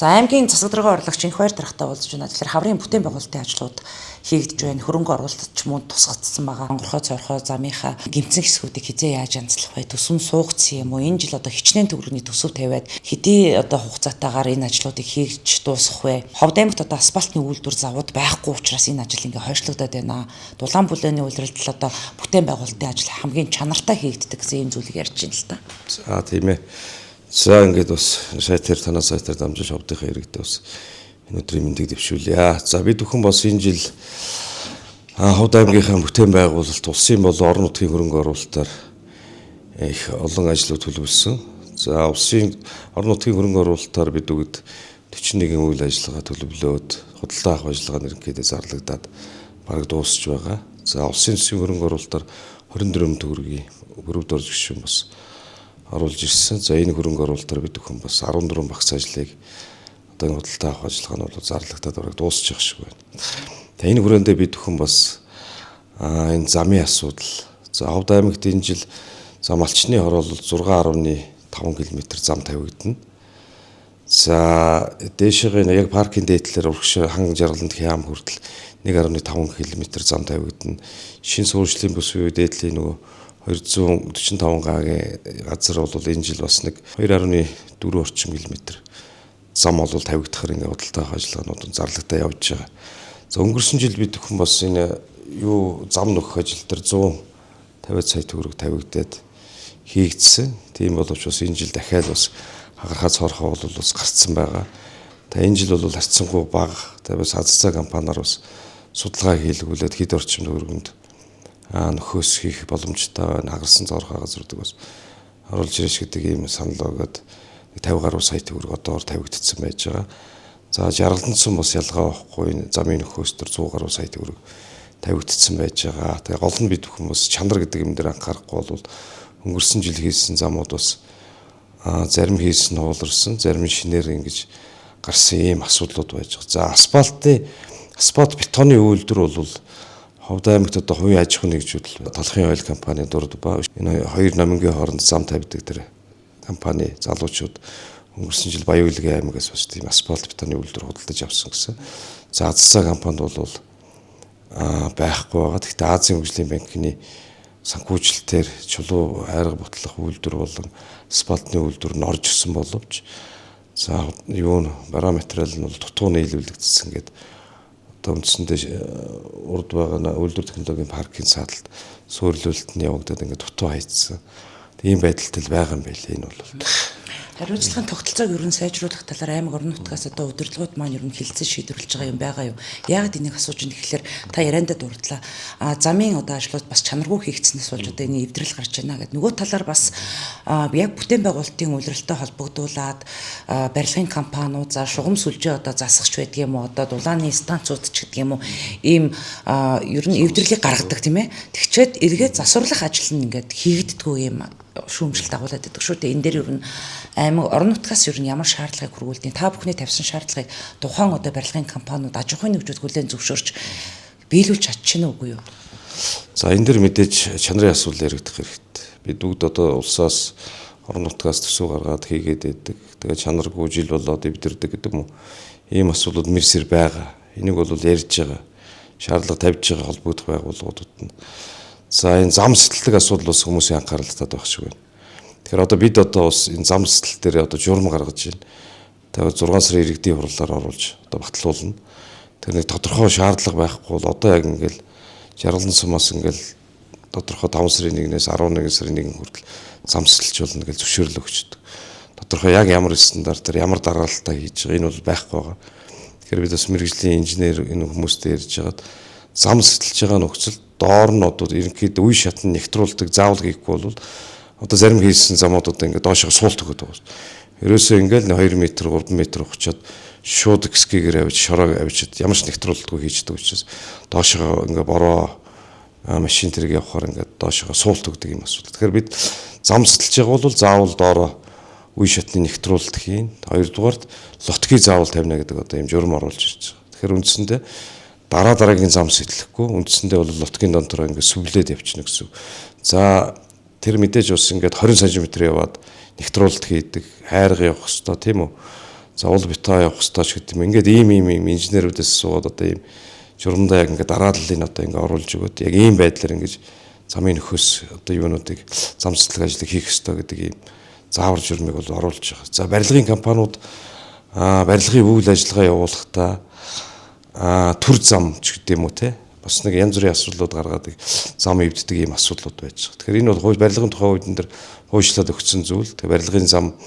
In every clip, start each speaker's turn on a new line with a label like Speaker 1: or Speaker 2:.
Speaker 1: За аймгийн засаг даргын орлогч энх баяр даргатай уулзж байна. Тэгэхээр хаврын бүтээн байгуулалтын ажлууд хийгдэж байна. Хөрөнгө оруулалт ч мөн тусгацсан байгаа. Онгорхой цорхой замынхаа гэмцэн хэсгүүдийг хизээ яаж янзлах вэ? Төсөв нь суугдсан юм уу? Энэ жил одоо хичнээн төгрөгийн төсөв тавиад хэдий одоо хугацаатаагаар энэ ажлуудыг хийж дуусгах вэ? Ховд аймагт одоо асфальтны үйлдвэр завод байхгүй учраас энэ ажил ингээ хойшлогдоод байна. Дулаан бүлээний үйлрэлт л одоо бүтээн байгуулалтын ажил хамгийн чанартай хийгддэг гэсэн ийм зүйлийг ярьж байна л та.
Speaker 2: За тийм ээ. За ингээд бас сайтаар танаас сайтаар дамжуулж ховдынхаа иргэдэд бас өнөөдрийн мэндийг дэвшүүлье. За бид бүхэн бас энэ жил Ховд аймгийнхаа бүтээн байгуулалт улсын болон орон нутгийн хөрөнгө оруулалтаар их олон ажлууд төлөвлөсөн. За улсын орон нутгийн хөрөнгө оруулалтаар бид үгэд 41 үйл ажиллагаа төлөвлөөд худалдаа авах ажиллагаа нэрнгээдээ зарлагдаад бараг дуусч байгаа. За улсын төсвийн хөрөнгө оруулалтаар 24 төгрөгийн өрөвд орж гişүүн бас оруулж ирсэн. За энэ хөрөнгө оруулалтаар бид бүхэн бас 14 багц ажлыг одоо худалдаа авах ажиллагаа нь бол зарлагдаад бараг дуусчих шиг байна. Тэгээ энэ хүрээндээ бид бүхэн бас энэ замын асуудал. За Ховд аймагт энэ жил зам алчны хороолол 6.5 км зам тавигдана. За дээшээ яг паркийн дээдлэр урагш хан жаргаланд хям хүртэл 1.5 км зам тавигдана. Шин суурьшлийн бүс үе дээдлийн нөгөө 245 гагийн газар бол энэ жил бас нэг 2.4 орчим километр зам бол тавигдахаар ингээ худалдаа авах ажиллагаанууд зарлагдаа явж байгаа. За өнгөрсөн жил бид бүхэн бас энэ зам нөхөх ажил дээр 150 сая төгрөг тавигдаад хийгдсэн. Тийм боловч бас энэ жил дахиад бас хагархаа цорхоо бол бас гарцсан байгаа. Тэгээ энэ жил бол харьцангуй бага. Тэгээ бас азцаа компаниар бас судалгаа хийлгүүлээд хэд орчим төгрөгөнд нөхөөс хийх боломжтой байна. Хагарсан цорхоо газруудыг бас оруулж ирэх гэдэг ийм санал өгөөд 50 гаруй сая төгрөг одоор тавигдсан байж байгаа. За жаргалдсан бас ялгаа авахгүй замын нөхөөс төр 100 гаруй сая төгрөг тавигдсан байж байгаа. Тэгээ гол нь бид бүхэн бас чанар гэдэг юм дээр анхаарахгүй бол өнгөрсөн жил хийсэн замууд бас зарим хийсэн хууларсан, зарим шинээр ингэж гарсан ийм асуудлууд байж байгаа. За асфальт бетоны үйлдвэр бол Ховд аймагт одоо хувийн аж ахуйн нэгжүүдэл талхын ойл компани дурд ба энэ хоёр номингийн хооронд зам тавьдаг тэр компани залуучууд өнгөрсөн жил Баян-Улгийн аймагаас бас тийм асфальт бетоны үйлдвэр худалдаж авсан гэсэн. За азцаа компанид бол байхгүй байгаа. Гэхдээ Азийн хөгжлийн банкны санхүүжилтээр чулуу хайрга бутлах үйлдвэр болон асфальтны үйлдвэр нь орж ирсэн боловч за бараа материал нь бол дутуу нийлүүлэгдсэн гэдэг одоо үндсэндээ урд байгаа үйлдвэр технологийн паркийн сааталд суурилуулалт нь явагдаад ингээд дутуу хайцсан. Тийм байдалтай байгаа юм байл энэ бол.
Speaker 1: Хариуцлагын тогтолцоог ерөн сайжруулах талаар аймаг орон нутгаас одоо удирдлагууд маань ерөн хилцэн шийдвэрлэж байгаа юм байгаа юу? Яагаад энийг асууж байна гэхээр та яриандаа дурдлаа. Замын одоо ажлууд бас чанаргүй хийгдснээс болж одоо энэ эвдрэл гарч байна гэдэг. Нөгөө талаар бас яг бүтээн байгуулалтын үйлрэлтэй холбогдуулаад барилгын компаниуд за шугам сүлжээ одоо засахч байдаг юм уу? Одоо дулааны станцууд ч гэдэг юм уу? Ийм ерөн эвдрэлийг гаргадаг тийм ээ. Тэгчээд эргээд засварлах ажил нь ингээд хийгддэггүй юм шүүмжлэлт агуулдаг шүү дээ. Энэ дээр ер нь аймаг орон нутгаас ер нь ямар шаардлагыг хүргүүлдэг та бүхний тавьсан шаардлагыг тухайн одоо барилгын компаниуд аж ахуйн нэгжүүд хүлээн зөвшөөрч биелүүлж чадчихна уугүй юу?
Speaker 2: За энэ дэр мэдээж чанарын асуудал яригдах хэрэгтэй. Бид бүгд одоо улсаас орон нутгаас төсөв гаргаад хийгээд байдаг. Тэгээ чанаргүй жил болоод эвдэрдэг гэдэг юм уу? Ийм асуудлууд мэрсэр байгаа. Энийг бол ярьж байгаа. Шаардлага тавьж байгаа холбогдох байгууллагуудад нь. За энэ зам сэтэлдэг асуудал бас хүмүүсийн анхаарал татаад байх шиг байна. Тэгэхээр одоо бид одоо бас энэ зам сэтэл дээр одоо журам гаргаж байна. Тэгээд 6 сарын иргэдийн хурлаар оруулж одоо батлуулна. Тэр нэг тодорхой шаардлага байхгүй бол одоо яг ингээл жаргалан сумаас ингээл тодорхой 5 сарын 1-ээс 11 сарын 1 хүртэл зам сэтэлж болно гэж зөвшөөрөл өгчдөг. Тодорхой яг ямар стандартаар ямар дараалтаа хийж байгаа энэ бол байхгүй байгаа. Тэгэхээр бид бас мэрэгжлийн инженер энэ хүмүүстэй ярьж хагаад зам сэтэлж байгаа нөхцөл доор нь одоо ерөнхийдөө үе шатны нэгтрүүлдэг заавал хийхгүй бол одоо зарим хийсэн замуудад ингээд доошоо суулт өгöd байгаа шүү. Ерөөсөө ингээд 2 м 3 м ухчаад шууд гисгээр авч шороог авчид ямар ч нэгтрүүлдэггүй хийждэг учраас доошоо ингээд бороо машин тэрэг явахаар ингээд доошоо суулт өгдөг юм асуудал. Тэгэхээр бид зам сэтэлж байгаа бол заавал доороо үе шатны нэгтрүүлэлт хийн. Хоёрдугаарт лотки заавал тавина гэдэг одоо юм журам оруулж ирж байгаа. Тэгэхээр үндсэндээ дараагийн зам сэтэлэхгүй үндсэндээ бол лотгийн донтор ингээд сүглээд явчихна гэсэн. За тэр мэдээж бас ингээд 20 см яваад нэгтрүүлэлт хийдэг, хайрга явах хэвээр тийм үү. за уул битаа явах хэрэгтэй ч гэдэг юм. Ингээд ийм инженерүүдээс суугаад одоо ийм журамдаа яг ингээд дарааллыг одоо ингээд оруулж өгöd яг ийм байдлаар ингээд замын нөхөөс одоо юунуудыг замцлаг ажлыг хийх хэрэгтэй гэдэг ийм заавар журмыг бол оруулж байгаа. За барилгын компаниуд барилгын үйл ажиллагаа явуулахдаа төр зам ч гэдэг юм уу те бас нэг янз бүрийн асуудлууд гаргаад зам эвддэг ийм асуудлууд байж байгаа. Тэгэхээр энэ бол барилгын тухай үеийн дээр хуульчлаад өгсөн зүйл. Тэгээ барилгын зам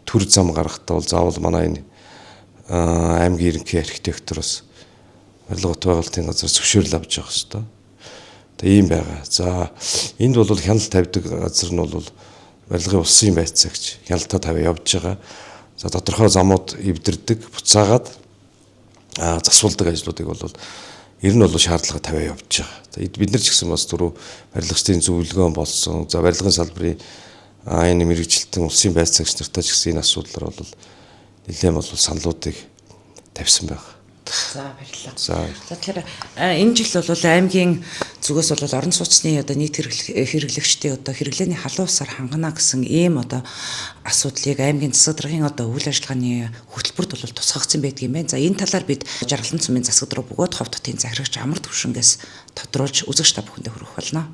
Speaker 2: төр зам гаргахдаа бол заавал манай энэ аймгийн ерөнхий архитектороос барилга бот байгуулалтын газар зөвшөөрөл авч явах хэрэгтэй. Тэгээ ийм байгаа. За энд бол хяналт тавьдаг газар нь бол барилгын улсын байцаагч хяналтаа тавиа явж байгаа. За тодорхой замууд эвдэрдэг, буцаагаад засуулдаг ажлуудыг бол ер нь бол шаардлага тавиа явж байгаа. За бид нар ч гэсэн бас түрүү барилгачдын зөвлөгөөн болсон. За барилгын салбарын энэ мэрэгжилтэн улсын байцаагч нартай ч гэсэн энэ асуудлаар бол нэлээд бол саналуудыг тавьсан байна.
Speaker 1: За баярлалаа.
Speaker 2: За
Speaker 1: тэгэхээр энэ жил бол аймгийн зүгээс бол орон сууцны одоо нийт хэрэглэгчдийн одоо хэрэглээний халуун усаар хангана гэсэн ийм одоо асуудлыг аймгийн засаг даргын одоо үйл ажиллагааны хөтөлбөрт бол тусгагдсан байдаг юм байна. За энэ талаар бид Жаргалан цумын засаг дарга бөгөөд Ховд хотын захирагч Амар Төвшингээс тодруулж үзэгч та бүхэндээ хүргэх болно.